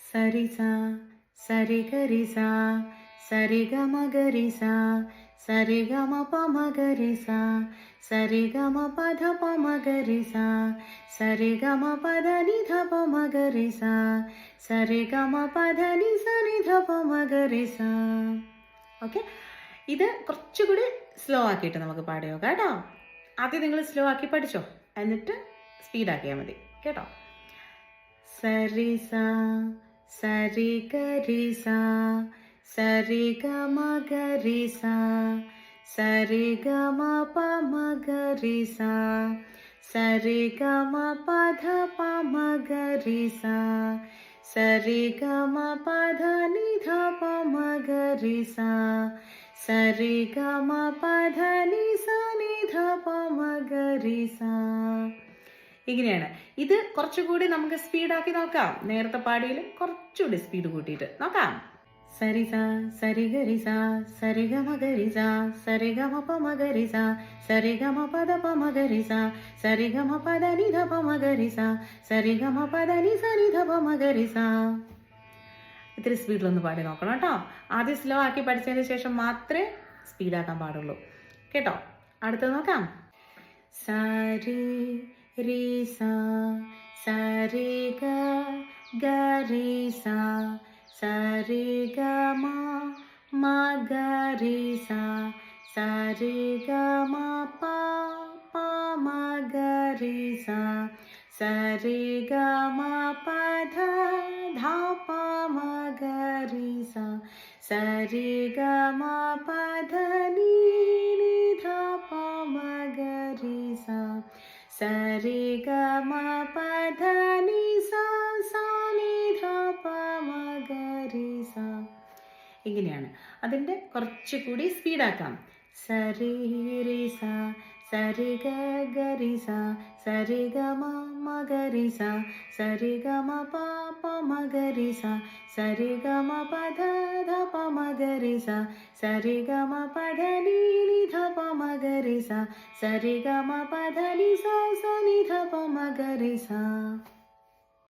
സരിസാ സരിഗരിസാ സരിഗമഗരിസാ സരിഗമ പമഗരിസാ സരിഗമ പധ പമഗരിസാ സരിഗമ പധ നിധ പമഗരിസാ സരിഗമ പധ നിസ നിധ പമഗരിസാ. Okay, ഇത് കുറച്ചുകൂടി slow ആക്കിയിട്ട് നമുക്ക് പാടി നോക്കാം കേട്ടോ. ആദ്യം നിങ്ങൾ സ്ലോ ആക്കി പഠിച്ചോ, എന്നിട്ട് സ്പീഡാക്കിയാൽ മതി കേട്ടോ. സരിസ സരിഗരിസ സരിഗമഗരിസ സരിഗമ പമഗരിസ സരിഗമ പധ പമഗരിസ സരിഗമ പധ നിധ പമഗരിസ സരിഗമ പധ നിസ നിധ പമഗരിസ. ഇങ്ങനെയാണ്. ഇത് കുറച്ചുകൂടി നമുക്ക് സ്പീഡാക്കി നോക്കാം. നേരത്തെ പാടിയിൽ കുറച്ചുകൂടി സ്പീഡ് കൂട്ടിയിട്ട് നോക്കാം. സരിസ സരിഗരിസ സരിഗമഗരിസ സരിഗമ പമഗരിസ സരിഗമ പദ പമഗരിസ സരിഗമ പദ നിധ പമഗരിസ സരിഗമ പദ നിസ നിധ പമഗരിസ. ഇത്തിരി സ്പീഡിലൊന്ന് പാടി നോക്കണം കേട്ടോ. ആദ്യം സ്ലോ ആക്കി പഠിച്ചതിന് ശേഷം മാത്രമേ സ്പീഡാക്കാൻ പാടുള്ളൂ കേട്ടോ. അടുത്തത് നോക്കാം. സരി റിസ സരിഗ ഗരിസ സരിഗമ മഗരിസ സരിഗമ പമഗരിസ സരിഗമ പധ ധ പമഗരിസ സരിഗമ പധ നിധ പമഗരിസ സരിഗമ പധ നിസ നിധ പമഗരിസ. ഇങ്ങനെയാണ്. അതിൻ്റെ കുറച്ചുകൂടി സ്പീഡാക്കാം. സരിരിസ സരിഗരിസ സരിഗമ മഗരിസ സരിഗമ പമഗരിസ സരിഗമ പധ ധ പമഗരിസ സരിഗമ പധ നിധ പമഗരിസ സരിഗമ പധ നിസ നിധ പമഗരിസ.